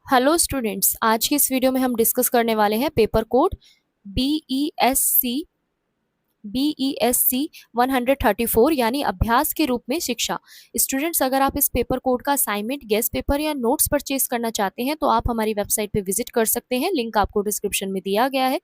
Hello students, आज की इस वीडियो में हम डिस्कस करने वाले हैं paper code B E S C BESC 134 यानी अभ्यास के रूप में शिक्षा। स्टूडेंट्स, अगर आप इस पेपर कोड का असाइनमेंट, गेस्ट पेपर या नोट्स परचेज करना चाहते हैं तो आप हमारी वेबसाइट पे विजिट कर सकते हैं। लिंक आपको डिस्क्रिप्शन में दिया गया है।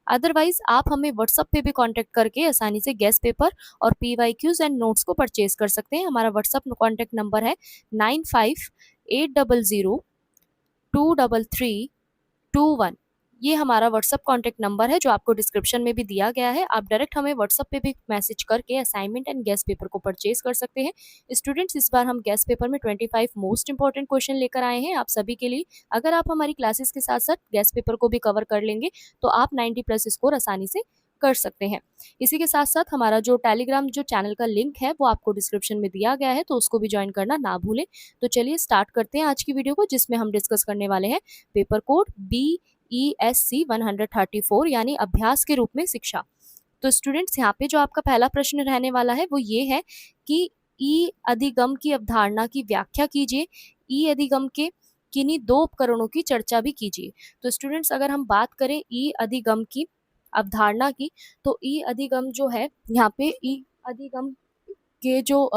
अदरवाइज आप हमें व्हाट्सएप पे भी कांटेक्ट करके आसानी से गेस्ट पेपर और PYQs एंड नोट्स को परचेज कर सकते हैं। हमारा व्हाट्सएप कॉन्टैक्ट नंबर है 9580023321। ये हमारा व्हाट्सअप कॉन्टैक्ट नंबर है जो आपको डिस्क्रिप्शन में भी दिया गया है। आप डायरेक्ट हमें व्हाट्सअप पे भी मैसेज करके असाइनमेंट एंड गेस्ट पेपर को परचेज कर सकते हैं। स्टूडेंट्स, इस बार हम गेस्ट पेपर में 25 मोस्ट इंपॉर्टेंट क्वेश्चन लेकर आए हैं आप सभी के लिए। अगर आप हमारी क्लासेस के साथ साथ गेस्ट पेपर को भी कवर कर लेंगे तो आप 90+ स्कोर आसानी से कर सकते हैं। इसी के साथ साथ हमारा जो टेलीग्राम जो चैनल का लिंक है वो आपको डिस्क्रिप्शन में दिया गया है, तो उसको भी ज्वाइन करना ना भूलें। तो चलिए स्टार्ट करते हैं आज की वीडियो को, जिसमें हम डिस्कस करने वाले हैं पेपर कोड BESC 134 यानी अभ्यास के रूप में शिक्षा। तो स्टूडेंट्स, यहाँ पे जो आपका पहला प्रश्न रहने वाला है वो ये है कि ई अधिगम की अवधारणा की व्याख्या कीजिए। ई अधिगम के किन्हीं दो उपकरणों की चर्चा भी कीजिए। तो स्टूडेंट्स, अगर हम बात करें ई अधिगम की अवधारणा की, तो ई अधिगम जो है, यहाँ पे ई अधिगम के जो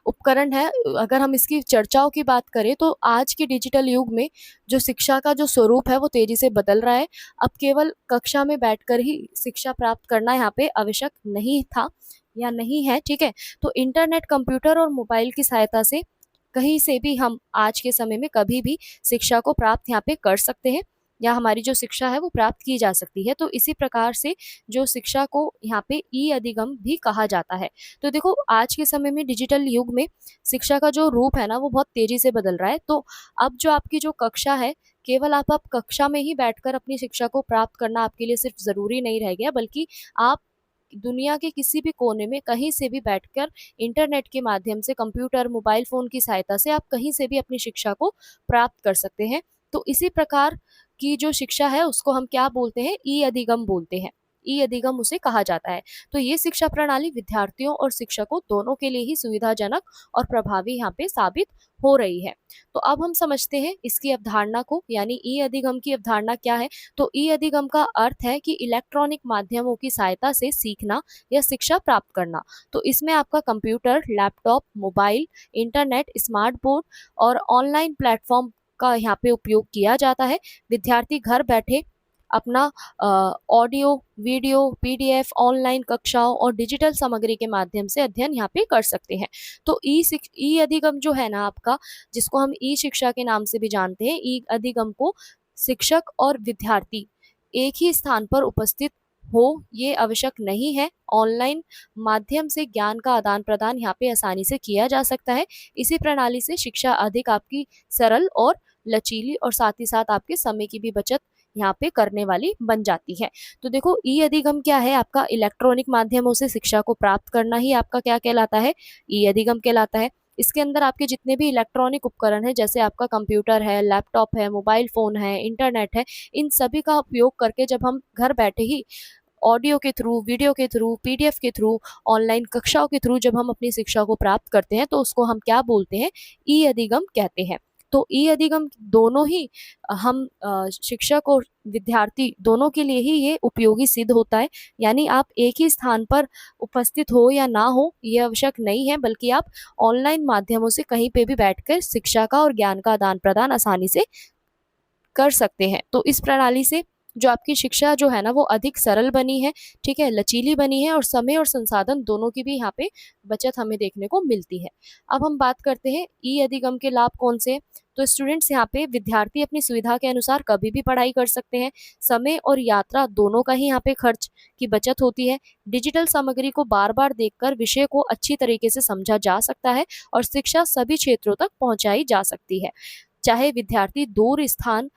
उपकरण है, अगर हम इसकी चर्चाओं की बात करें तो आज के डिजिटल युग में जो शिक्षा का जो स्वरूप है वो तेजी से बदल रहा है। अब केवल कक्षा में बैठकर ही शिक्षा प्राप्त करना यहाँ पे आवश्यक नहीं था या नहीं है, ठीक है। तो इंटरनेट, कंप्यूटर और मोबाइल की सहायता से कहीं से भी हम आज के समय में कभी भी शिक्षा को प्राप्त यहाँ पे कर सकते हैं, या हमारी जो शिक्षा है वो प्राप्त की जा सकती है। तो इसी प्रकार से जो शिक्षा को यहाँ पे ई अधिगम भी कहा जाता है। तो देखो, आज के समय में डिजिटल युग में शिक्षा का जो रूप है ना वो बहुत तेजी से बदल रहा है। तो अब जो आपकी जो कक्षा है, केवल आप कक्षा में ही बैठकर अपनी शिक्षा को प्राप्त करना आपके लिए सिर्फ जरूरी नहीं रह गया, बल्कि आप दुनिया के किसी भी कोने में कहीं से भी बैठकर इंटरनेट के माध्यम से, कंप्यूटर, मोबाइल फोन की सहायता से आप कहीं से भी अपनी शिक्षा को प्राप्त कर सकते हैं। तो इसी प्रकार की जो शिक्षा है उसको हम क्या बोलते हैं? ई अधिगम बोलते हैं। ई अधिगम उसे कहा जाता है। तो ये शिक्षा प्रणाली विद्यार्थियों और शिक्षकों दोनों के लिए ही सुविधाजनक और प्रभावी यहाँ पे साबित हो रही है। तो अब हम समझते हैं इसकी अवधारणा को, यानी ई अधिगम की अवधारणा क्या है। तो ई अधिगम का अर्थ है कि इलेक्ट्रॉनिक माध्यमों की सहायता से सीखना या शिक्षा प्राप्त करना। तो इसमें आपका computer, laptop, mobile, internet, smart board और ऑनलाइन प्लेटफॉर्म का यहाँ पे उपयोग किया जाता है। विद्यार्थी घर बैठे अपना ऑडियो, वीडियो, PDF, ऑनलाइन कक्षाओं और डिजिटल सामग्री के माध्यम से अध्ययन यहाँ पे कर सकते हैं। तो ई अधिगम जो है ना आपका, जिसको हम ई शिक्षा के नाम से भी जानते हैं, ई अधिगम को शिक्षक और विद्यार्थी एक ही स्थान पर उपस्थित हो ये आवश्यक नहीं है। ऑनलाइन माध्यम से ज्ञान का आदान प्रदान यहाँ पे आसानी से किया जा सकता है। इसी प्रणाली से शिक्षा अधिक आपकी सरल और लचीली और साथ ही साथ आपके समय की भी बचत यहाँ पे करने वाली बन जाती है। तो देखो, ई अधिगम क्या है? आपका इलेक्ट्रॉनिक माध्यमों से शिक्षा को प्राप्त करना ही आपका क्या कहलाता है? ई अधिगम कहलाता है। इसके अंदर आपके जितने भी इलेक्ट्रॉनिक उपकरण हैं, जैसे आपका कंप्यूटर है, लैपटॉप है, मोबाइल फोन है, इंटरनेट है, इन सभी का उपयोग करके जब हम घर बैठे ही ऑडियो के थ्रू, वीडियो के थ्रू, PDF के थ्रू, ऑनलाइन कक्षाओं के थ्रू जब हम अपनी शिक्षा को प्राप्त करते हैं तो उसको हम क्या बोलते हैं? ई अधिगम कहते हैं। तो ई अधिगम दोनों ही हम शिक्षक और विद्यार्थी दोनों के लिए ही ये उपयोगी सिद्ध होता है। यानी आप एक ही स्थान पर उपस्थित हो या ना हो ये आवश्यक नहीं है, बल्कि आप ऑनलाइन माध्यमों से कहीं पे भी बैठकर शिक्षा का और ज्ञान का आदान प्रदान आसानी से कर सकते हैं। तो इस प्रणाली से जो आपकी शिक्षा जो है ना वो अधिक सरल बनी है, ठीक है, लचीली बनी है, और समय और संसाधन दोनों की भी यहाँ पे बचत हमें देखने को मिलती है। अब हम बात करते हैं ई अधिगम के लाभ कौन से। तो स्टूडेंट्स, यहाँ पे विद्यार्थी अपनी सुविधा के अनुसार कभी भी पढ़ाई कर सकते हैं। समय और यात्रा दोनों का ही यहाँ पे खर्च की बचत होती है। डिजिटल सामग्री को बार बार देखकर विषय को अच्छी तरीके से समझा जा सकता है और शिक्षा सभी क्षेत्रों तक पहुंचाई जा सकती है, चाहे विद्यार्थी दूर स्थान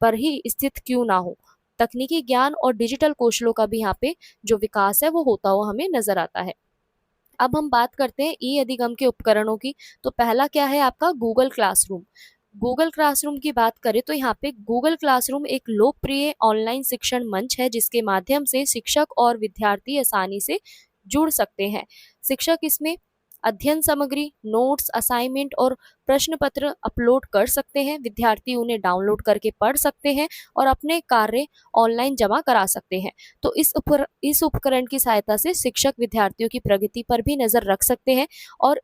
पर ही स्थित क्यों ना हो। तकनीकी ज्ञान और डिजिटल कौशलों का भी यहाँ पे जो विकास है वो होता हुआ हमें नजर आता है। अब हम बात करते हैं ई अधिगम के उपकरणों की। तो पहला क्या है आपका? Google classroom. गूगल क्लासरूम की बात करें तो यहाँ पे गूगल क्लासरूम एक लोकप्रिय ऑनलाइन शिक्षण मंच है जिसके माध्यम से शिक्षक और विद्यार्थी आसानी से जुड़ सकते हैं। शिक्षक इसमें अध्ययन सामग्री, नोट्स, असाइनमेंट और प्रश्न पत्र अपलोड कर सकते हैं। विद्यार्थी उन्हें डाउनलोड करके पढ़ सकते हैं और अपने कार्य ऑनलाइन जमा करा सकते हैं। तो इस उपकरण की सहायता से शिक्षक विद्यार्थियों की प्रगति पर भी नज़र रख सकते हैं और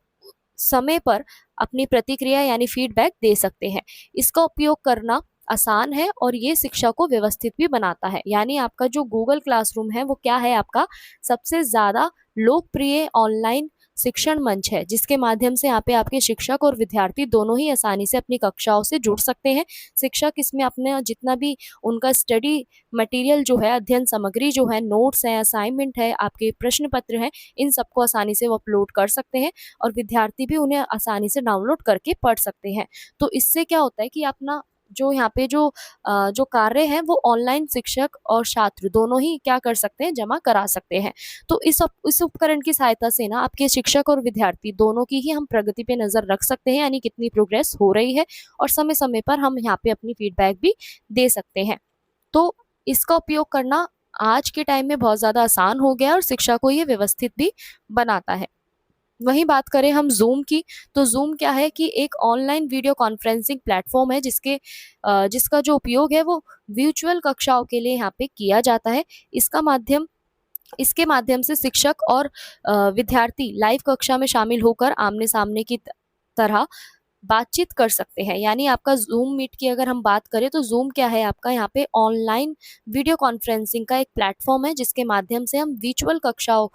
समय पर अपनी प्रतिक्रिया यानी फीडबैक दे सकते हैं। इसका उपयोग करना आसान है और ये शिक्षा को व्यवस्थित भी बनाता है। यानी आपका जो गूगल क्लासरूम है वो क्या है, आपका सबसे ज़्यादा लोकप्रिय ऑनलाइन शिक्षण मंच है, जिसके माध्यम से यहाँ पे आपके शिक्षक और विद्यार्थी दोनों ही आसानी से अपनी कक्षाओं से जुड़ सकते हैं। शिक्षक इसमें अपने जितना भी उनका स्टडी मटेरियल जो है, अध्ययन सामग्री जो है, नोट्स हैं, असाइनमेंट है, आपके प्रश्न पत्र हैं, इन सबको आसानी से वो अपलोड कर सकते हैं और विद्यार्थी भी उन्हें आसानी से डाउनलोड करके पढ़ सकते हैं। तो इससे क्या होता है कि अपना जो यहाँ पे जो कार्य है वो ऑनलाइन शिक्षक और छात्र दोनों ही क्या कर सकते हैं, जमा करा सकते हैं। तो इस उपकरण की सहायता से ना आपके शिक्षक और विद्यार्थी दोनों की ही हम प्रगति पे नज़र रख सकते हैं, यानी कितनी प्रोग्रेस हो रही है, और समय समय पर हम यहाँ पे अपनी फीडबैक भी दे सकते हैं। तो इसका उपयोग करना आज के टाइम में बहुत ज़्यादा आसान हो गया है और शिक्षा को ये व्यवस्थित भी बनाता है। वहीं बात करें हम ज़ूम की, तो ज़ूम क्या है कि एक ऑनलाइन वीडियो कॉन्फ्रेंसिंग प्लेटफॉर्म है जिसका जो उपयोग है वो वर्चुअल कक्षाओं के लिए यहाँ पे किया जाता है। इसके माध्यम से शिक्षक और विद्यार्थी लाइव कक्षा में शामिल होकर आमने सामने की तरह बातचीत कर सकते हैं। यानी आपका ज़ूम मीट की अगर हम बात करें तो ज़ूम क्या है, आपका यहाँ पे ऑनलाइन वीडियो कॉन्फ्रेंसिंग का एक प्लेटफॉर्म है जिसके माध्यम से हम वर्चुअल कक्षाओं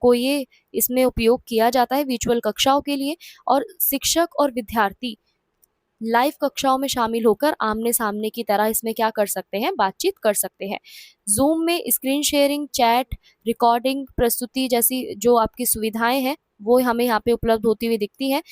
को ये इसमें उपयोग किया जाता है वर्चुअल कक्षाओं के लिए, और शिक्षक और विद्यार्थी लाइव कक्षाओं में शामिल होकर आमने सामने की तरह इसमें क्या कर सकते हैं, बातचीत कर सकते हैं। ज़ूम में स्क्रीन शेयरिंग, चैट, रिकॉर्डिंग, प्रस्तुति जैसी जो आपकी सुविधाएं हैं वो हमें यहाँ पे उपलब्ध होती हुई दिखती हैं।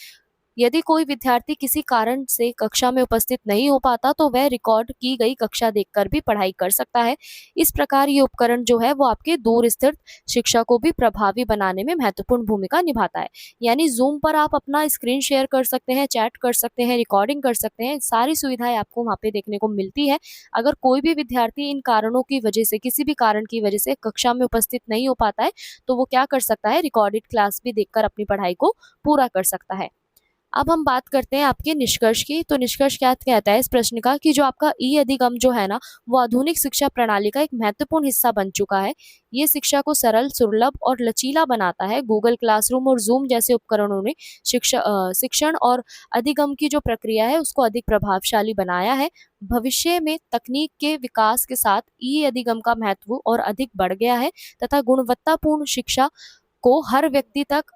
यदि कोई विद्यार्थी किसी कारण से कक्षा में उपस्थित नहीं हो पाता तो वह रिकॉर्ड की गई कक्षा देखकर भी पढ़ाई कर सकता है। इस प्रकार ये उपकरण जो है वो आपके दूर स्थित शिक्षा को भी प्रभावी बनाने में महत्वपूर्ण भूमिका निभाता है। यानी ज़ूम पर आप अपना स्क्रीन शेयर कर सकते हैं, चैट कर सकते हैं, रिकॉर्डिंग कर सकते हैं, सारी सुविधाएं आपको वहाँ पे देखने को मिलती है। अगर कोई भी विद्यार्थी इन कारणों की वजह से, किसी भी कारण की वजह से कक्षा में उपस्थित नहीं हो पाता है तो वो क्या कर सकता है, रिकॉर्डेड क्लास भी देखकर अपनी पढ़ाई को पूरा कर सकता है। अब हम बात करते हैं आपके निष्कर्ष की। तो निष्कर्ष क्या कहता है इस प्रश्न का कि जो आपका ई अधिगम जो है ना वो आधुनिक शिक्षा प्रणाली का एक महत्वपूर्ण हिस्सा बन चुका है। ये शिक्षा को सरल, सुलभ और लचीला बनाता है। गूगल क्लासरूम और जूम जैसे उपकरणों ने शिक्षण और अधिगम की जो प्रक्रिया है उसको अधिक प्रभावशाली बनाया है। भविष्य में तकनीक के विकास के साथ ई अधिगम का महत्व और अधिक बढ़ गया है तथा गुणवत्तापूर्ण शिक्षा को हर व्यक्ति तक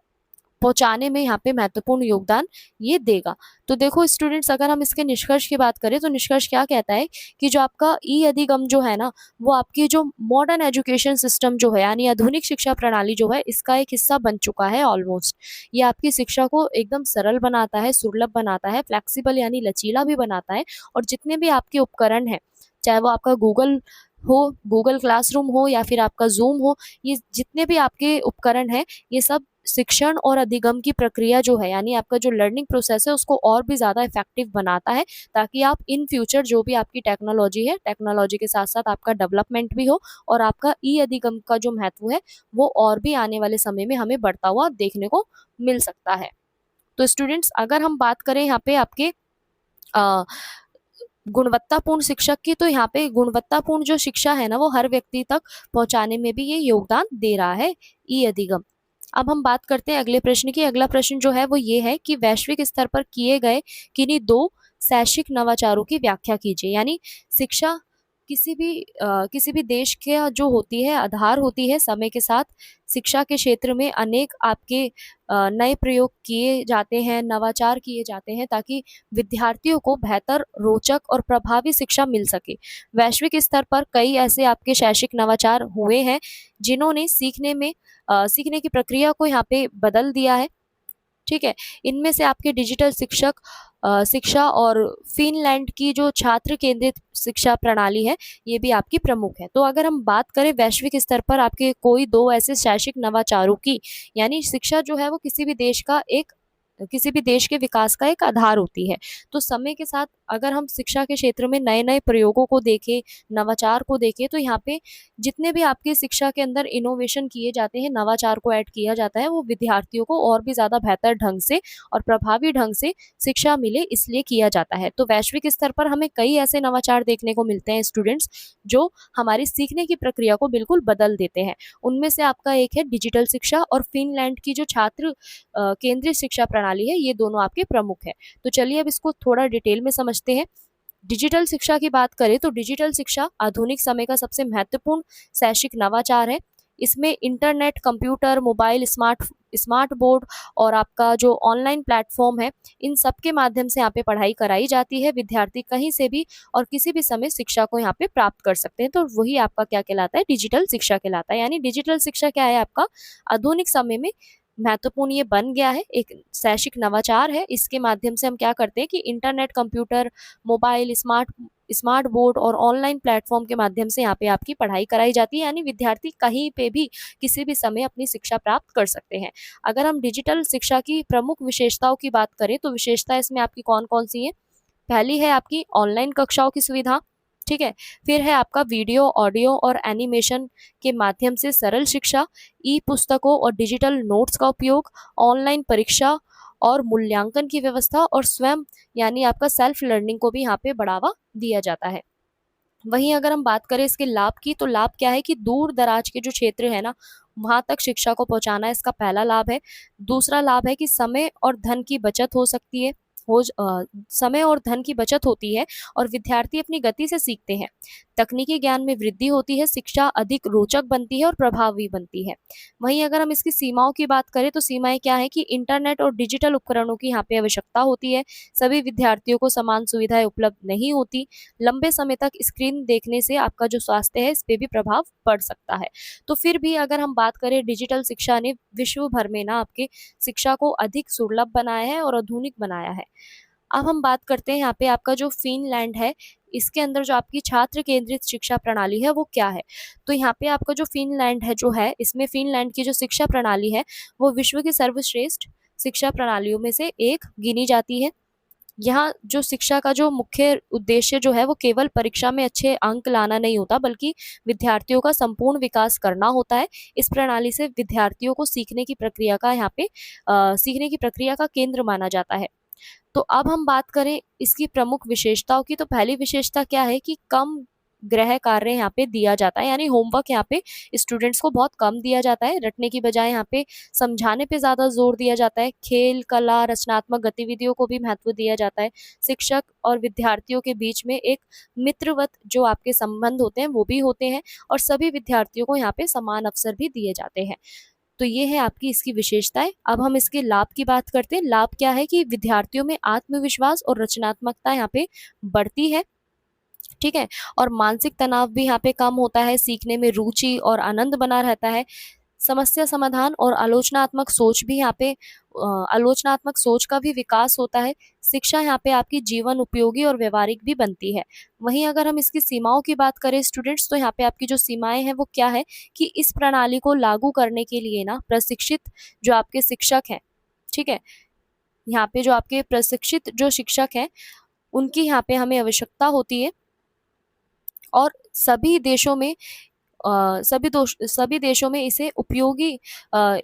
पहुंचाने में यहाँ पे महत्वपूर्ण योगदान ये देगा। तो देखो स्टूडेंट्स, अगर हम इसके निष्कर्ष की बात करें तो निष्कर्ष क्या कहता है कि जो आपका ई अधिगम जो है ना वो आपकी जो मॉडर्न एजुकेशन सिस्टम जो है यानी आधुनिक शिक्षा प्रणाली जो है इसका एक हिस्सा बन चुका है ऑलमोस्ट। ये आपकी शिक्षा को एकदम सरल बनाता है, सुलभ बनाता है, फ्लेक्सिबल यानी लचीला भी बनाता है। और जितने भी आपके उपकरण हैं, चाहे वो आपका गूगल क्लासरूम हो या फिर आपका जूम हो, ये जितने भी आपके उपकरण हैं ये सब शिक्षण और अधिगम की प्रक्रिया जो है यानी आपका जो लर्निंग प्रोसेस है उसको और भी ज़्यादा इफेक्टिव बनाता है, ताकि आप इन फ्यूचर जो भी आपकी टेक्नोलॉजी है, टेक्नोलॉजी के साथ साथ आपका डेवलपमेंट भी हो और आपका ई अधिगम का जो महत्व है वो और भी आने वाले समय में हमें बढ़ता हुआ देखने को मिल सकता है। तो स्टूडेंट्स, अगर हम बात करें यहाँ पे आपके गुणवत्तापूर्ण शिक्षक की, तो यहाँ पे गुणवत्तापूर्ण जो शिक्षा है ना वो हर व्यक्ति तक पहुंचाने में भी ये योगदान दे रहा है ई अधिगम। अब हम बात करते हैं अगले प्रश्न की। अगला प्रश्न जो है वो ये है कि वैश्विक स्तर पर किए गए किन्हीं दो शैक्षिक नवाचारों की व्याख्या कीजिए। यानी शिक्षा किसी भी देश के जो होती है आधार होती है। समय के साथ शिक्षा के क्षेत्र में अनेक आपके नए प्रयोग किए जाते हैं, नवाचार किए जाते हैं ताकि विद्यार्थियों को बेहतर, रोचक और प्रभावी शिक्षा मिल सके। वैश्विक स्तर पर कई ऐसे आपके शैक्षिक नवाचार हुए हैं जिन्होंने सीखने की प्रक्रिया को यहाँ पे बदल दिया है। ठीक है, इनमें से आपके डिजिटल शिक्षा और फिनलैंड की जो छात्र केंद्रित शिक्षा प्रणाली है ये भी आपकी प्रमुख है। तो अगर हम बात करें वैश्विक स्तर पर आपके कोई दो ऐसे शैक्षिक नवाचारों की, यानी शिक्षा जो है वो किसी भी देश के विकास का एक आधार होती है। तो समय के साथ अगर हम शिक्षा के क्षेत्र में नए-नए प्रयोगों को देखें, नवाचार को देखें, तो यहाँ पे जितने भी आपके शिक्षा के अंदर इनोवेशन किए जाते हैं, नवाचार को ऐड किया जाता है, वो विद्यार्थियों को और भी ज़्यादा बेहतर ढंग से और प्रभावी ढंग से शिक्षा मिले इसलिए किया जाता है। तो वैश्विक स्तर पर हमें कई ऐसे नवाचार देखने को मिलते हैं स्टूडेंट्स, जो हमारी सीखने की प्रक्रिया को बिल्कुल बदल देते हैं। उनमें से आपका एक है डिजिटल शिक्षा और फ़िनलैंड की जो छात्र केंद्रित शिक्षा प्रणाली है, ये दोनों आपके प्रमुख हैं। तो चलिए अब इसको थोड़ा डिटेल में समझते हैं। डिजिटल शिक्षा की बात करें तो डिजिटल शिक्षा आधुनिक समय का सबसे महत्वपूर्ण शैक्षिक नवाचार है। इसमें internet, computer, mobile, smart board और आपका जो ऑनलाइन प्लेटफॉर्म है, इन सब के माध्यम से यहाँ पे पढ़ाई कराई जाती है। विद्यार्थी कहीं से भी और किसी भी समय शिक्षा को यहाँ पे प्राप्त कर सकते हैं। तो वही आपका क्या कहलाता है, डिजिटल शिक्षा कहलाता है। यानी डिजिटल शिक्षा क्या है आपका, आधुनिक समय में महत्वपूर्ण ये बन गया है, एक शैक्षिक नवाचार है। इसके माध्यम से हम क्या करते हैं कि internet, computer, mobile, smart board और ऑनलाइन प्लेटफॉर्म के माध्यम से यहाँ पे आपकी पढ़ाई कराई जाती है। यानी विद्यार्थी कहीं पे भी किसी भी समय अपनी शिक्षा प्राप्त कर सकते हैं। अगर हम डिजिटल शिक्षा की प्रमुख विशेषताओं की बात करें तो विशेषता इसमें आपकी कौन कौन सी है। पहली है आपकी ऑनलाइन कक्षाओं की सुविधा, ठीक है। फिर है आपका वीडियो, ऑडियो और एनिमेशन के माध्यम से सरल शिक्षा, ई पुस्तकों और डिजिटल नोट्स का उपयोग, ऑनलाइन परीक्षा और मूल्यांकन की व्यवस्था और स्वयं यानी आपका सेल्फ लर्निंग को भी यहाँ पे बढ़ावा दिया जाता है। वहीं अगर हम बात करें इसके लाभ की, तो लाभ क्या है कि दूर दराज के जो क्षेत्र है ना, वहां तक शिक्षा को पहुंचाना इसका पहला लाभ है। दूसरा लाभ है कि समय और धन की बचत हो सकती है, समय और धन की बचत होती है और विद्यार्थी अपनी गति से सीखते हैं। तकनीकी ज्ञान में वृद्धि होती है, शिक्षा अधिक रोचक बनती है और प्रभावी बनती है। वहीं अगर हम इसकी सीमाओं की बात करें तो सीमाएं क्या है कि इंटरनेट और डिजिटल उपकरणों की यहाँ पे आवश्यकता होती है। सभी विद्यार्थियों को समान सुविधाएं उपलब्ध नहीं होती। लंबे समय तक स्क्रीन देखने से आपका जो स्वास्थ्य है इस पे भी प्रभाव पड़ सकता है। तो फिर भी अगर हम बात करें, डिजिटल शिक्षा ने विश्व भर में ना आपके शिक्षा को अधिक सुलभ बनाया है और आधुनिक बनाया है। अब हम बात करते हैं यहाँ पे आपका जो फ़िनलैंड है, इसके अंदर जो आपकी छात्र केंद्रित शिक्षा प्रणाली है वो क्या है। तो यहाँ पे आपका जो फ़िनलैंड है जो है, इसमें फ़िनलैंड की जो शिक्षा प्रणाली है वो विश्व की सर्वश्रेष्ठ शिक्षा प्रणालियों में से एक गिनी जाती है। यहाँ जो शिक्षा का जो मुख्य उद्देश्य जो है वो केवल परीक्षा में अच्छे अंक लाना नहीं होता, बल्कि विद्यार्थियों का संपूर्ण विकास करना होता है। इस प्रणाली से विद्यार्थियों को सीखने की प्रक्रिया का यहाँ पे सीखने की प्रक्रिया का केंद्र माना जाता है। तो अब हम बात करें इसकी प्रमुख विशेषताओं की, तो पहली विशेषता क्या है कि कम गृह कार्य यहाँ पे दिया जाता है। यानी होमवर्क यहाँ पे स्टूडेंट्स को बहुत कम दिया जाता है। रटने की बजाय यहाँ पे समझाने पे ज़्यादा जोर दिया जाता है। खेल, कला, रचनात्मक गतिविधियों को भी महत्व दिया जाता है। शिक्षक और विद्यार्थियों के बीच में एक मित्रवत जो आपके संबंध होते हैं वो भी होते हैं और सभी विद्यार्थियों को यहाँ पे समान अवसर भी दिए जाते हैं। तो ये है आपकी इसकी विशेषताएं। अब हम इसके लाभ की बात करते हैं। लाभ क्या है कि विद्यार्थियों में आत्मविश्वास और रचनात्मकता यहाँ पे बढ़ती है, ठीक है। और मानसिक तनाव भी यहाँ पे कम होता है, सीखने में रुचि और आनंद बना रहता है। समस्या समाधान और आलोचनात्मक सोच भी यहाँ पे आलोचनात्मक सोच का भी विकास होता है। शिक्षा यहाँ पे आपकी जीवन उपयोगी और व्यवहारिक भी बनती है। वहीं अगर हम इसकी सीमाओं की बात करें स्टूडेंट्स, तो यहाँ पे आपकी जो सीमाएं हैं वो क्या है कि इस प्रणाली को लागू करने के लिए ना प्रशिक्षित जो आपके शिक्षक हैं, ठीक है, यहाँ पे जो आपके प्रशिक्षित जो शिक्षक हैं उनकी यहाँ पे हमें आवश्यकता होती है। और सभी देशों में इसे उपयोगी अ,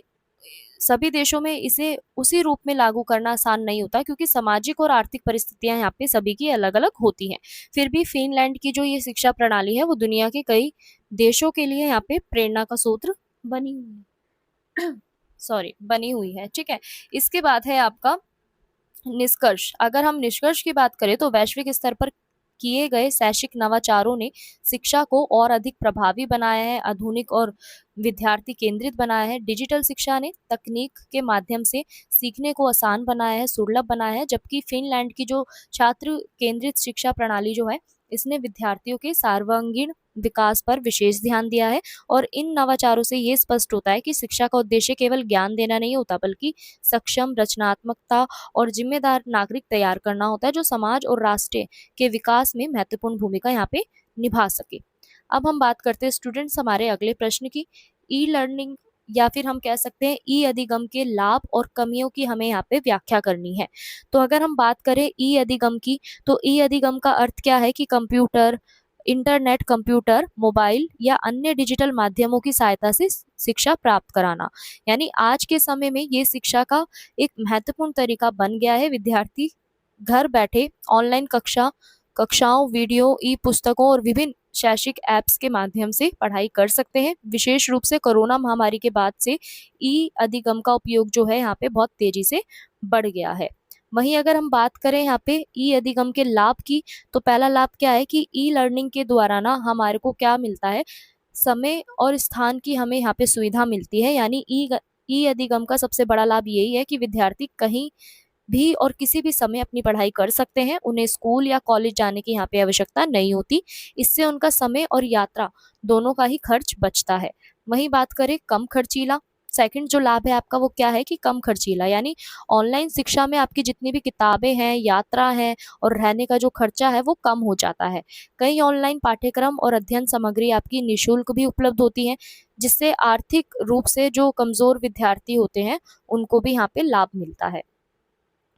सभी देशों में इसे उसी रूप में लागू करना आसान नहीं होता, क्योंकि सामाजिक और आर्थिक परिस्थितियां यहाँ पे सभी की अलग-अलग होती हैं। फिर भी फिनलैंड की जो ये शिक्षा प्रणाली है वो दुनिया के कई देशों के लिए यहाँ पे प्रेरणा का स्रोत बनी हुई बनी हुई है, ठीक है। इसके बाद है आपका निष्कर्ष। अगर हम निष्कर्ष की बात करें तो वैश्विक स्तर पर किए गए शैक्षिक नवाचारों ने शिक्षा को और अधिक प्रभावी बनाया है, आधुनिक और विद्यार्थी केंद्रित बनाया है। डिजिटल शिक्षा ने तकनीक के माध्यम से सीखने को आसान बनाया है, सुलभ बनाया है, जबकि फिनलैंड की जो छात्र केंद्रित शिक्षा प्रणाली जो है इसने विद्यार्थियों के सर्वांगीण विकास पर विशेष ध्यान दिया है। और इन नवाचारों से ये स्पष्ट होता है कि शिक्षा का उद्देश्य केवल ज्ञान देना नहीं होता, बल्कि सक्षम, रचनात्मकता और जिम्मेदार नागरिक तैयार करना होता है, जो समाज और राष्ट्र के विकास में महत्वपूर्ण भूमिका यहाँ पे निभा सके। अब हम बात करते हैं स्टूडेंट्स हमारे अगले प्रश्न की। ई लर्निंग या फिर हम कह सकते हैं ई अधिगम के लाभ और कमियों की हमें यहाँ पे व्याख्या करनी है। तो अगर हम बात करें ई अधिगम की, तो ई अधिगम का अर्थ क्या है कि कंप्यूटर, इंटरनेट, कंप्यूटर, मोबाइल या अन्य डिजिटल माध्यमों की सहायता से शिक्षा प्राप्त कराना। यानी आज के समय में ये शिक्षा का एक महत्वपूर्ण तरीका बन गया है। विद्यार्थी घर बैठे ऑनलाइन कक्षाओं, वीडियो, ई पुस्तकों और विभिन्न शैक्षिक ऐप्स के माध्यम से पढ़ाई कर सकते हैं। विशेष रूप से कोरोना महामारी के बाद से ई अधिगम का उपयोग जो है यहाँ पे बहुत तेजी से बढ़ गया है। वहीं अगर हम बात करें यहाँ पे ई अधिगम के लाभ की, तो पहला लाभ क्या है कि ई लर्निंग के द्वारा ना हमारे को क्या मिलता है, समय और स्थान की हमें यहाँ पे सुविधा मिलती है। यानी ई अधिगम का सबसे बड़ा लाभ यही है कि विद्यार्थी कहीं भी और किसी भी समय अपनी पढ़ाई कर सकते हैं। उन्हें स्कूल या कॉलेज जाने की यहाँ पे आवश्यकता नहीं होती। इससे उनका समय और यात्रा दोनों का ही खर्च बचता है। वहीं बात करें कम खर्चीला, सेकंड जो लाभ है आपका वो क्या है कि कम खर्चीला, यानी ऑनलाइन शिक्षा में आपकी जितनी भी किताबें हैं, यात्रा है और रहने का जो खर्चा है वो कम हो जाता है। कई ऑनलाइन पाठ्यक्रम और अध्ययन सामग्री आपकी निःशुल्क भी उपलब्ध होती है, जिससे आर्थिक रूप से जो कमजोर विद्यार्थी होते हैं उनको भी यहाँ पे लाभ मिलता है।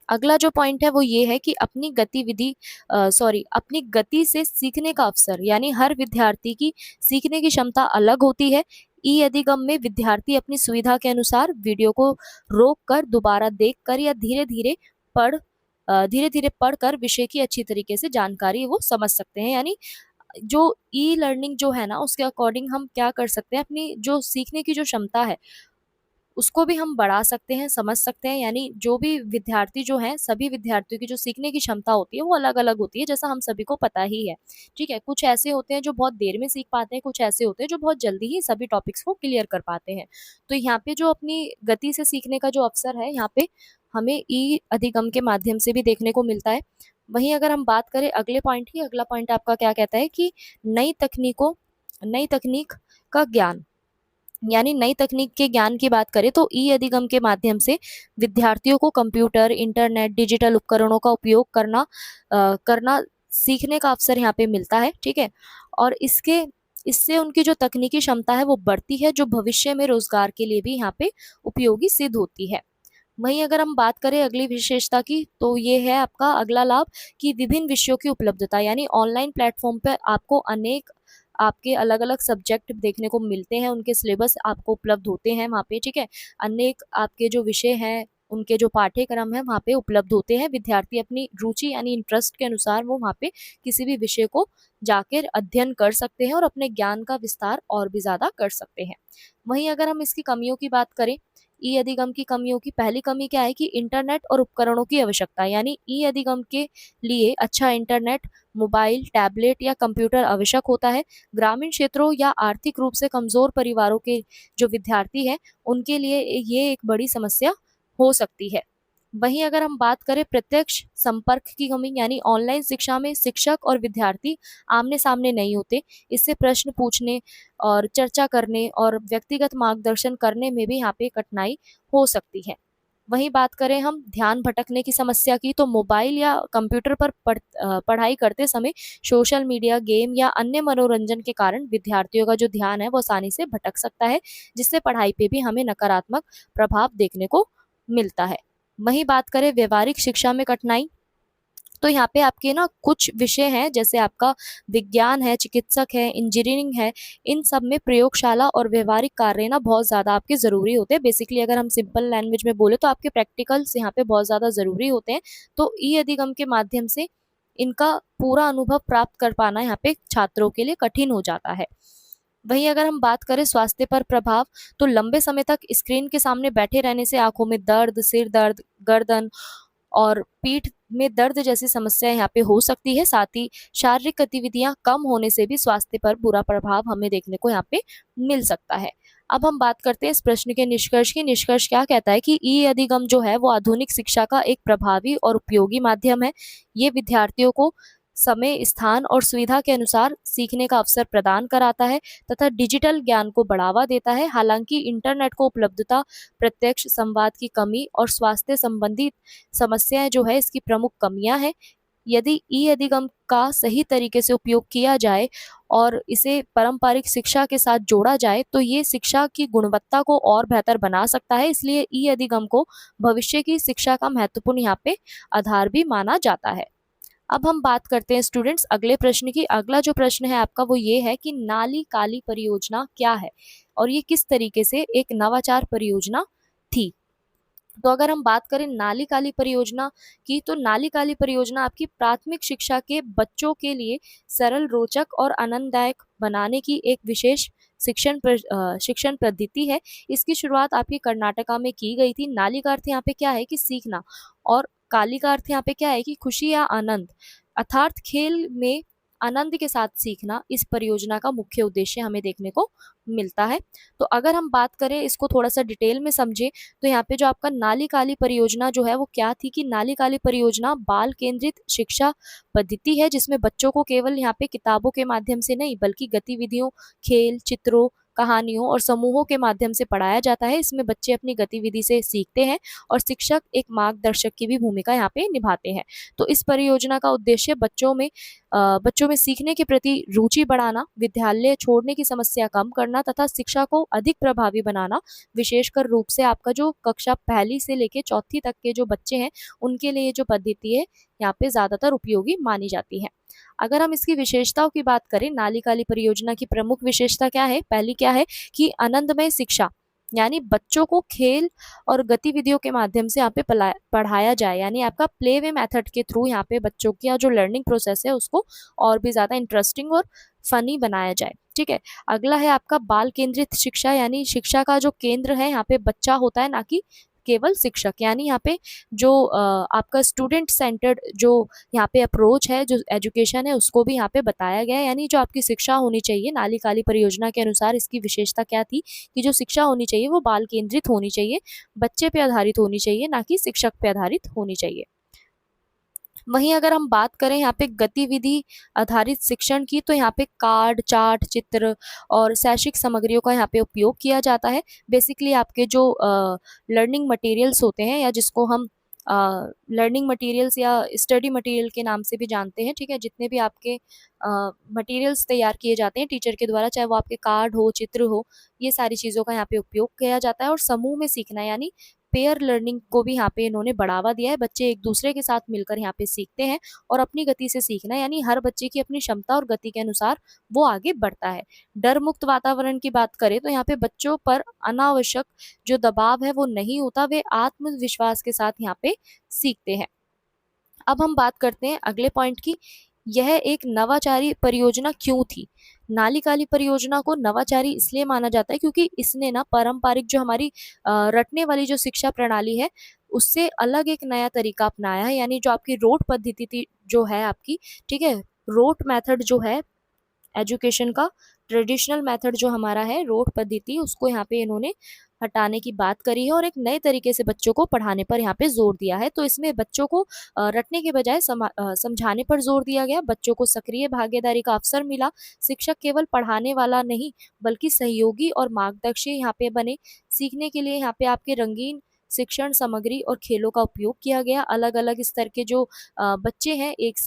अगला जो पॉइंट है वो ये है कि अपनी गति से सीखने का अवसर, यानी हर विद्यार्थी की सीखने की क्षमता अलग होती है। ई अधिगम में विद्यार्थी अपनी सुविधा के अनुसार वीडियो को रोक कर, दोबारा देख कर या धीरे धीरे पढ़कर विषय की अच्छी तरीके से जानकारी वो समझ सकते हैं। यानी जो ई लर्निंग जो है ना, उसके अकॉर्डिंग हम क्या कर सकते हैं, अपनी जो सीखने की जो क्षमता है उसको भी हम बढ़ा सकते हैं, समझ सकते हैं। यानी जो भी विद्यार्थी जो हैं, सभी विद्यार्थियों की जो सीखने की क्षमता होती है वो अलग-अलग होती है, जैसा हम सभी को पता ही है। ठीक है? कुछ ऐसे होते हैं जो बहुत देर में सीख पाते हैं, कुछ ऐसे होते हैं जो बहुत जल्दी ही सभी टॉपिक्स को क्लियर कर पाते हैं। तो यहाँ पे जो अपनी गति से सीखने का जो अवसर है, यहाँ पे हमें ई अधिगम के माध्यम से भी देखने को मिलता है। वहीं अगर हम बात करें अगले पॉइंट की, अगला पॉइंट आपका क्या कहता है कि नई तकनीक का ज्ञान, यानी नई तकनीक के ज्ञान की बात करें तो ई अधिगम के माध्यम से विद्यार्थियों को कंप्यूटर, इंटरनेट, डिजिटल उपकरणों का उपयोग करना सीखने का अवसर यहाँ पे मिलता है। ठीक है? और इससे उनकी जो तकनीकी क्षमता है वो बढ़ती है, जो भविष्य में रोजगार के लिए भी यहाँ पे उपयोगी सिद्ध होती है। वहीं अगर हम बात करें अगली विशेषता की, तो ये है आपका अगला लाभ कि विभिन्न विषयों की उपलब्धता, यानी ऑनलाइन प्लेटफॉर्म पर आपको अनेक आपके अलग-अलग सब्जेक्ट देखने को मिलते हैं, उनके सिलेबस आपको उपलब्ध होते हैं वहाँ पे। ठीक है? अनेक आपके जो विषय हैं, उनके जो पाठ्यक्रम हैं वहाँ पे उपलब्ध होते हैं। विद्यार्थी अपनी रुचि यानी इंटरेस्ट के अनुसार वो वहाँ पे किसी भी विषय को जाकर अध्ययन कर सकते हैं और अपने ज्ञान का विस्तार और भी ज़्यादा कर सकते हैं। वहीं अगर हम इसकी कमियों की बात करें, ई अधिगम की कमियों की पहली कमी क्या है कि इंटरनेट और उपकरणों की आवश्यकता, यानी ई अधिगम के लिए अच्छा इंटरनेट, मोबाइल, टैबलेट या कंप्यूटर आवश्यक होता है। ग्रामीण क्षेत्रों या आर्थिक रूप से कमजोर परिवारों के जो विद्यार्थी हैं उनके लिए ये एक बड़ी समस्या हो सकती है। वहीं अगर हम बात करें प्रत्यक्ष संपर्क की कमी, यानी ऑनलाइन शिक्षा में शिक्षक और विद्यार्थी आमने सामने नहीं होते। इससे प्रश्न पूछने और चर्चा करने और व्यक्तिगत मार्गदर्शन करने में भी यहाँ पे कठिनाई हो सकती है। वहीं बात करें हम ध्यान भटकने की समस्या की, तो मोबाइल या कंप्यूटर पर पढ़ाई करते समय सोशल मीडिया, गेम या अन्य मनोरंजन के कारण विद्यार्थियों का जो ध्यान है वो आसानी से भटक सकता है, जिससे पढ़ाई पे भी हमें नकारात्मक प्रभाव देखने को मिलता है। वहीं बात करें व्यवहारिक शिक्षा में कठिनाई, तो यहाँ पे आपके ना कुछ विषय हैं, जैसे आपका विज्ञान है, चिकित्सक है, इंजीनियरिंग है, इन सब में प्रयोगशाला और व्यवहारिक कार्य ना बहुत ज़्यादा आपके ज़रूरी होते हैं। बेसिकली अगर हम सिंपल लैंग्वेज में बोले तो आपके प्रैक्टिकल्स यहाँ पे बहुत ज़्यादा ज़रूरी होते हैं। तो ई अधिगम के माध्यम से इनका पूरा अनुभव प्राप्त कर पाना यहाँ पे छात्रों के लिए कठिन हो जाता है। वहीं अगर हम बात करें स्वास्थ्य पर प्रभाव, तो लंबे समय तक स्क्रीन के सामने बैठे रहने से आंखों में दर्द, सिर दर्द, गर्दन और पीठ में दर्द जैसी समस्याएं यहाँ पे हो सकती है। साथ ही शारीरिक गतिविधियां कम होने से भी स्वास्थ्य पर बुरा प्रभाव हमें देखने को यहाँ पे मिल सकता है। अब हम बात करते हैं इस प्रश्न के निष्कर्ष की। निष्कर्ष क्या कहता है कि ई अधिगम जो है वो आधुनिक शिक्षा का एक प्रभावी और उपयोगी माध्यम है। ये विद्यार्थियों को समय, स्थान और सुविधा के अनुसार सीखने का अवसर प्रदान कराता है तथा डिजिटल ज्ञान को बढ़ावा देता है। हालांकि इंटरनेट को उपलब्धता, प्रत्यक्ष संवाद की कमी और स्वास्थ्य संबंधी समस्याएं जो है इसकी प्रमुख कमियां हैं। यदि ई अधिगम का सही तरीके से उपयोग किया जाए और इसे पारंपरिक शिक्षा के साथ जोड़ा जाए तो ये शिक्षा की गुणवत्ता को और बेहतर बना सकता है। इसलिए ई अधिगम को भविष्य की शिक्षा का महत्वपूर्ण यहाँ पे आधार भी माना जाता है। अब हम बात करते हैं स्टूडेंट्स अगले प्रश्न की। अगला जो प्रश्न है आपका वो ये है कि नाली काली परियोजना क्या है और ये किस तरीके से एक नवाचार परियोजना थी। तो अगर हम बात करें नाली काली परियोजना की, तो नाली काली परियोजना आपकी प्राथमिक शिक्षा के बच्चों के लिए सरल, रोचक और आनंददायक बनाने की एक विशेष शिक्षण पद्धति है। इसकी शुरुआत आपकी कर्नाटका में की गई थी। नाली का अर्थ यहाँ पे क्या है कि सीखना, और काली का अर्थ यहाँ पे क्या है कि खुशी या आनंद, अर्थात खेल में आनंद के साथ सीखना इस परियोजना का मुख्य उद्देश्य हमें देखने को मिलता है। तो अगर हम बात करें, इसको थोड़ा सा डिटेल में समझे, तो यहाँ पे जो आपका नाली काली परियोजना जो है वो क्या थी कि नाली काली परियोजना बाल केंद्रित शिक्षा पद्धति है, जिसमें बच्चों को केवल यहाँ पे किताबों के माध्यम से नहीं बल्कि गतिविधियों, खेल, चित्रों, कहानियों और समूहों के माध्यम से पढ़ाया जाता है। इसमें बच्चे अपनी गतिविधि से सीखते हैं और शिक्षक एक मार्गदर्शक की भी भूमिका यहाँ पे निभाते हैं। तो इस परियोजना का उद्देश्य बच्चों में सीखने के प्रति रुचि बढ़ाना, विद्यालय छोड़ने की समस्या कम करना तथा शिक्षा को अधिक प्रभावी बनाना, विशेषकर रूप से आपका जो कक्षा पहली से लेके चौथी तक के जो बच्चे हैं उनके लिए जो पद्धति है यहाँ पे ज्यादातर उपयोगी मानी जाती है। अगर हम इसकी विशेषताओं की बात करें, नाली काली परियोजना की प्रमुख विशेषता क्या है? पहली क्या है कि आनंदमय शिक्षा, यानी बच्चों को खेल और गतिविधियों के माध्यम से यहाँ पे पढ़ाया जाए, यानी आपका प्ले वे मेथड के थ्रू यहाँ पे बच्चों की जो लर्निंग प्रोसेस है उसको और भी ज्यादा इंटरेस्टिंग और फनी बनाया जाए। ठीक है। अगला है आपका बाल केंद्रित शिक्षा, यानी शिक्षा का जो केंद्र है यहाँ पे बच्चा होता है, ना कि केवल शिक्षक। यानी यहाँ पे जो आपका स्टूडेंट सेंटर्ड जो यहाँ पे अप्रोच है, जो एजुकेशन है, उसको भी यहाँ पे बताया गया है। यानी जो आपकी शिक्षा होनी चाहिए, नाली काली परियोजना के अनुसार इसकी विशेषता क्या थी कि जो शिक्षा होनी चाहिए वो बाल केंद्रित होनी चाहिए, बच्चे पे आधारित होनी चाहिए, ना कि शिक्षक पे आधारित होनी चाहिए। वहीं अगर हम बात करें यहाँ पे गतिविधि आधारित शिक्षण की, तो यहाँ पे कार्ड, चार्ट, चित्र और शैक्षिक सामग्रियों का यहाँ पे उपयोग किया जाता है। बेसिकली आपके जो लर्निंग मटेरियल्स होते हैं, या जिसको हम लर्निंग मटेरियल्स या स्टडी मटेरियल के नाम से भी जानते हैं, ठीक है, जितने भी आपके मटेरियल्स तैयार किए जाते हैं टीचर के द्वारा, चाहे वो आपके कार्ड हो, चित्र हो, ये सारी चीज़ों का यहाँ पे उपयोग किया जाता है। और समूह में सीखना, यानी पेयर लर्निंग को भी यहाँ पे इन्होंने बढ़ावा दिया है। बच्चे एक दूसरे के साथ मिलकर यहाँ पे सीखते हैं और अपनी गति से सीखना, यानी हर बच्चे की अपनी क्षमता और गति के अनुसार वो आगे बढ़ता है। डर मुक्त वातावरण की बात करें तो यहाँ पे बच्चों पर अनावश्यक जो दबाव है वो नहीं होता, वे आत्मविश्वास के साथ यहाँ पे सीखते हैं। अब हम बात करते हैं अगले पॉइंट की, यह एक नवाचारी परियोजना क्यों थी? नाली काली परियोजना को नवाचारी इसलिए माना जाता है क्योंकि इसने ना पारंपरिक जो हमारी रटने वाली जो शिक्षा प्रणाली है उससे अलग एक नया तरीका अपनाया है। यानी जो आपकी रोट पद्धति थी जो है आपकी, ठीक है, रोट मेथड जो है एजुकेशन का, ट्रेडिशनल मेथड जो हमारा है रोट पद्धति, उसको यहाँ पे इन्होंने हटाने की बात करी है और एक नए तरीके से बच्चों को पढ़ाने पर यहाँ पे जोर दिया है। तो इसमें बच्चों को रटने के बजाय समझाने पर जोर दिया गया, बच्चों को सक्रिय भागीदारी का अवसर मिला, शिक्षक केवल पढ़ाने वाला नहीं बल्कि सहयोगी और मार्गदर्शी यहाँ पे बने। सीखने के लिए यहाँ पे आपके रंगीन शिक्षण सामग्री और खेलों का उपयोग किया गया। अलग अलग स्तर के जो बच्चे हैं एक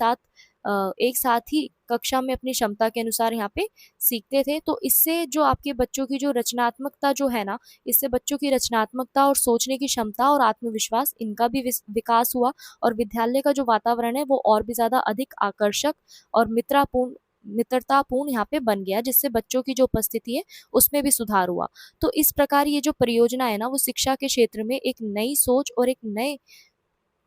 साथ ही कक्षा में अपनी क्षमता के अनुसार यहाँ पे सीखते थे। तो इससे जो आपके बच्चों की जो रचनात्मकता जो है ना, इससे बच्चों की रचनात्मकता और सोचने की क्षमता और आत्मविश्वास इनका भी विकास हुआ और विद्यालय का जो वातावरण है वो और भी ज्यादा अधिक आकर्षक और मित्रतापूर्ण यहाँ पे बन गया, जिससे बच्चों की जो उपस्थिति है उसमें भी सुधार हुआ। तो इस प्रकार ये जो परियोजना है ना वो शिक्षा के क्षेत्र में एक नई सोच और एक नए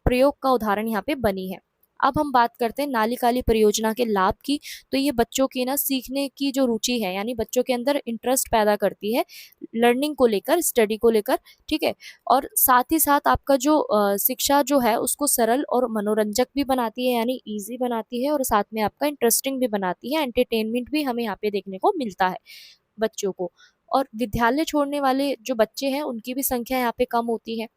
प्रयोग का उदाहरण यहाँ पे बनी है। अब हम बात करते हैं नाली काली परियोजना के लाभ की। तो ये बच्चों की ना सीखने की जो रुचि है, यानी बच्चों के अंदर इंटरेस्ट पैदा करती है लर्निंग को लेकर, स्टडी को लेकर, ठीक है, और साथ ही साथ आपका जो शिक्षा जो है उसको सरल और मनोरंजक भी बनाती है, यानी इजी बनाती है, और साथ में आपका इंटरेस्टिंग भी बनाती है, एंटरटेनमेंट भी हमें यहाँ पे देखने को मिलता है बच्चों को। और विद्यालय छोड़ने वाले जो बच्चे हैं उनकी भी संख्या यहाँ पे कम होती है।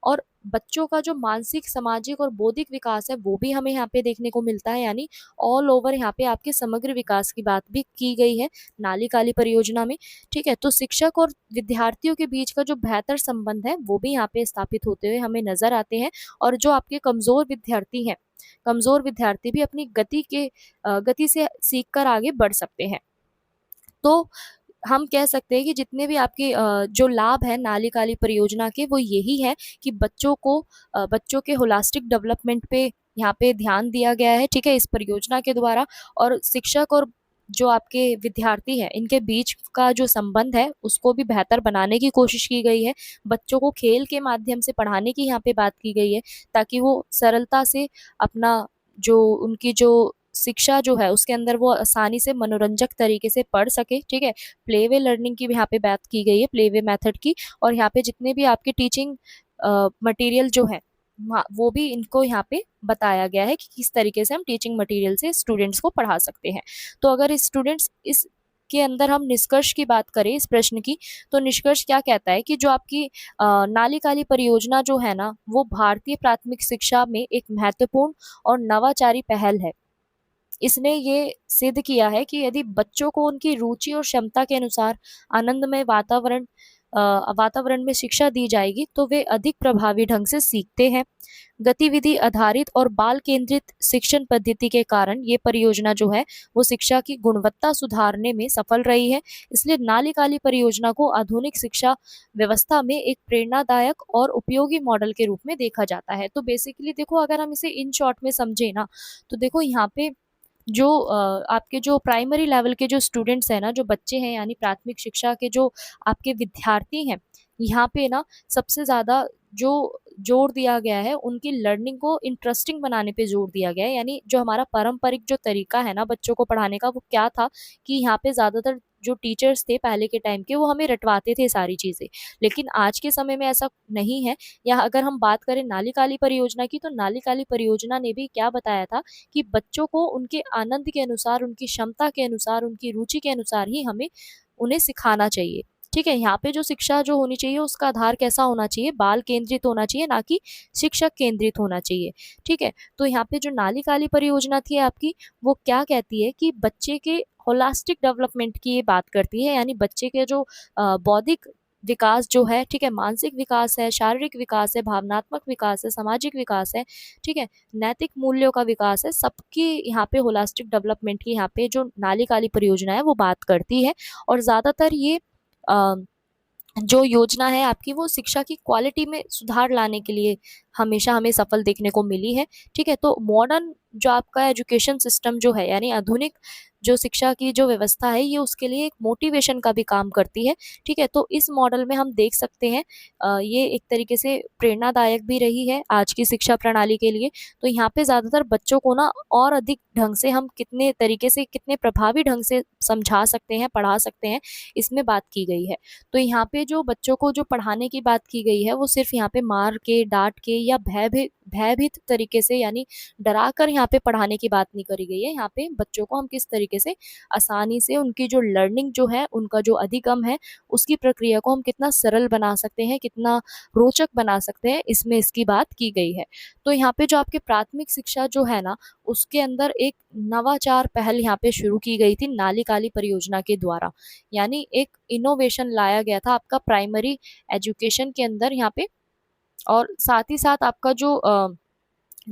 और बच्चों का जो मानसिक, सामाजिक और बौद्धिक विकास है वो भी हमें यहाँ पे देखने को मिलता है। यानी ऑल ओवर यहाँ पे आपके समग्र विकास की बात भी की गई है नाली काली परियोजना में। ठीक है, तो शिक्षक और विद्यार्थियों के बीच का जो बेहतर संबंध है वो भी यहाँ पे स्थापित होते हुए हमें नजर आते हैं। और जो आपके कमजोर विद्यार्थी हैं, कमजोर विद्यार्थी भी अपनी गति से सीख कर आगे बढ़ सकते हैं। तो हम कह सकते हैं कि जितने भी आपके जो लाभ है नाली काली परियोजना के, वो यही है कि बच्चों के होलास्टिक डेवलपमेंट पे यहाँ पे ध्यान दिया गया है। ठीक है, इस परियोजना के द्वारा। और शिक्षक और जो आपके विद्यार्थी है, इनके बीच का जो संबंध है उसको भी बेहतर बनाने की कोशिश की गई है। बच्चों को खेल के माध्यम से पढ़ाने की यहाँ पे बात की गई है, ताकि वो सरलता से अपना जो उनकी जो शिक्षा जो है उसके अंदर वो आसानी से मनोरंजक तरीके से पढ़ सके। ठीक है, प्ले वे लर्निंग की भी यहाँ पे बात की गई है, प्ले वे मेथड की। और यहाँ पे जितने भी आपके टीचिंग मटेरियल जो है वो भी इनको यहाँ पे बताया गया है कि किस तरीके से हम टीचिंग मटेरियल से स्टूडेंट्स को पढ़ा सकते हैं। तो अगर स्टूडेंट्स इस के अंदर हम निष्कर्ष की बात करें इस प्रश्न की, तो निष्कर्ष क्या कहता है कि जो आपकी नाली काली परियोजना जो है ना, वो भारतीय प्राथमिक शिक्षा में एक महत्वपूर्ण और नवाचारी पहल है। इसने ये सिद्ध किया है कि यदि बच्चों को उनकी रुचि और क्षमता के अनुसार आनंदमय वातावरण में शिक्षा दी जाएगी तो वे अधिक प्रभावी ढंग से सीखते हैं। गतिविधि आधारित और बाल केंद्रित शिक्षण पद्धति के कारण ये परियोजना जो है वो शिक्षा की गुणवत्ता सुधारने में सफल रही है। इसलिए नाली काली परियोजना को आधुनिक शिक्षा व्यवस्था में एक प्रेरणादायक और उपयोगी मॉडल के रूप में देखा जाता है। तो बेसिकली देखो, अगर हम इसे इन शॉर्ट में समझे ना, तो देखो यहाँ पे जो आपके जो प्राइमरी लेवल के जो स्टूडेंट्स हैं ना, जो बच्चे हैं, यानी प्राथमिक शिक्षा के जो आपके विद्यार्थी हैं, यहाँ पे ना सबसे ज़्यादा जो जोर दिया गया है उनकी लर्निंग को इंटरेस्टिंग बनाने पे जोर दिया गया है। यानी जो हमारा पारंपरिक जो तरीका है ना बच्चों को पढ़ाने का, वो क्या था कि यहाँ पे ज़्यादातर जो टीचर्स थे पहले के टाइम के, वो हमें रटवाते थे सारी चीज़ें। लेकिन आज के समय में ऐसा नहीं है। या अगर हम बात करें नाली काली परियोजना की, तो नाली काली परियोजना ने भी क्या बताया था कि बच्चों को उनके आनंद के अनुसार, उनकी क्षमता के अनुसार, उनकी रुचि के अनुसार ही हमें उन्हें सिखाना चाहिए। ठीक है, यहाँ पे जो शिक्षा जो होनी चाहिए उसका आधार कैसा होना चाहिए, बाल केंद्रित होना चाहिए, ना कि शिक्षक केंद्रित होना चाहिए। ठीक है, तो यहाँ पे जो नाली काली परियोजना थी आपकी, वो क्या कहती है कि बच्चे के होलास्टिक डेवलपमेंट की ये बात करती है। यानी बच्चे के जो बौद्धिक विकास जो है, ठीक है, मानसिक विकास है, शारीरिक विकास है, भावनात्मक विकास है, सामाजिक विकास है, ठीक है, नैतिक मूल्यों का विकास है, सबकी यहाँ पे होलास्टिक डेवलपमेंट की यहाँ पे जो नाली काली परियोजना है वो बात करती है। और ज़्यादातर ये अ, जो योजना है आपकी, वो शिक्षा की क्वालिटी में सुधार लाने के लिए हमेशा हमें सफल देखने को मिली है। ठीक है, तो मॉडर्न जो आपका एजुकेशन सिस्टम जो है, यानी आधुनिक जो शिक्षा की जो व्यवस्था है, ये उसके लिए एक मोटिवेशन का भी काम करती है। ठीक है, तो इस मॉडल में हम देख सकते हैं ये एक तरीके से प्रेरणादायक भी रही है आज की शिक्षा प्रणाली के लिए। तो यहाँ पे ज़्यादातर बच्चों को ना और अधिक ढंग से हम कितने तरीके से, कितने प्रभावी ढंग से समझा सकते हैं, पढ़ा सकते हैं, इसमें बात की गई है। तो यहाँ पे जो बच्चों को जो पढ़ाने की बात की गई है, वो सिर्फ यहाँ पे मार के, डांट के या भयभीत तरीके से, यानी डरा कर यहाँ पे पढ़ाने की बात नहीं करी गई है। यहाँ पे बच्चों को हम किस तरीके से आसानी से उनकी जो लर्निंग जो है, उनका जो अधिगम है, उसकी प्रक्रिया को हम कितना सरल बना सकते हैं, कितना रोचक बना सकते हैं, इसमें इसकी बात की गई है। तो यहाँ पे जो आपके प्राथमिक शिक्षा जो है ना, उसके अंदर एक नवाचार पहल यहाँ पे शुरू की गई थी नाली काली परियोजना के द्वारा। यानी एक इनोवेशन लाया गया था आपका प्राइमरी एजुकेशन के अंदर यहाँ पे। और साथ ही साथ आपका जो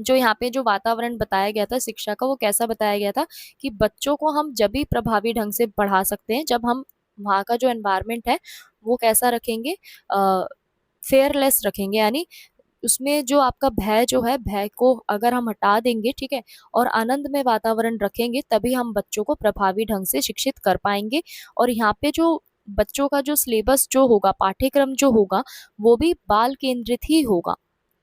यहाँ पे जो वातावरण बताया गया था शिक्षा का, वो कैसा बताया गया था कि बच्चों को हम जब भी प्रभावी ढंग से पढ़ा सकते हैं, जब हम वहाँ का जो एनवायरनमेंट है वो कैसा रखेंगे, फेयरलेस रखेंगे। यानी उसमें जो आपका भय जो है, भय को अगर हम हटा देंगे, ठीक है, और आनंद में वातावरण रखेंगे, तभी हम बच्चों को प्रभावी ढंग से शिक्षित कर पाएंगे। और यहाँ पे जो बच्चों का जो सिलेबस जो होगा, पाठ्यक्रम जो होगा, वो भी बाल केंद्रित ही होगा।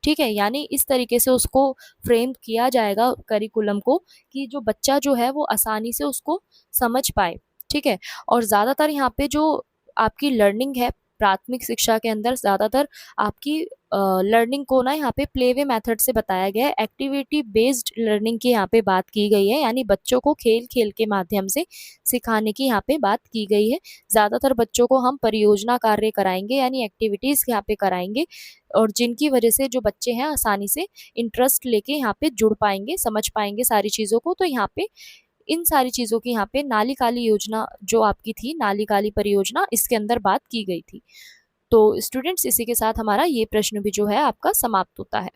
ठीक है, यानी इस तरीके से उसको फ्रेम किया जाएगा करिकुलम को, कि जो बच्चा जो है वो आसानी से उसको समझ पाए। ठीक है, और ज़्यादातर यहाँ पे जो आपकी लर्निंग है, प्राथमिक शिक्षा के अंदर ज़्यादातर आपकी लर्निंग को ना यहाँ पे प्ले वे मेथड से बताया गया है, एक्टिविटी बेस्ड लर्निंग की यहाँ पे बात की गई है, यानी बच्चों को खेल खेल के माध्यम से सिखाने की यहाँ पे बात की गई है। ज़्यादातर बच्चों को हम परियोजना कार्य कराएंगे, यानी एक्टिविटीज़ यहाँ पे कराएंगे, और जिनकी वजह से जो बच्चे हैं आसानी से इंटरेस्ट लेके यहाँ पे जुड़ पाएंगे, समझ पाएंगे सारी चीज़ों को। तो यहाँ पे इन सारी चीज़ों की यहाँ पे नाली काली योजना जो आपकी थी, नाली काली परियोजना, इसके अंदर बात की गई थी। तो स्टूडेंट्स, इसी के साथ हमारा ये प्रश्न भी जो है आपका समाप्त होता है।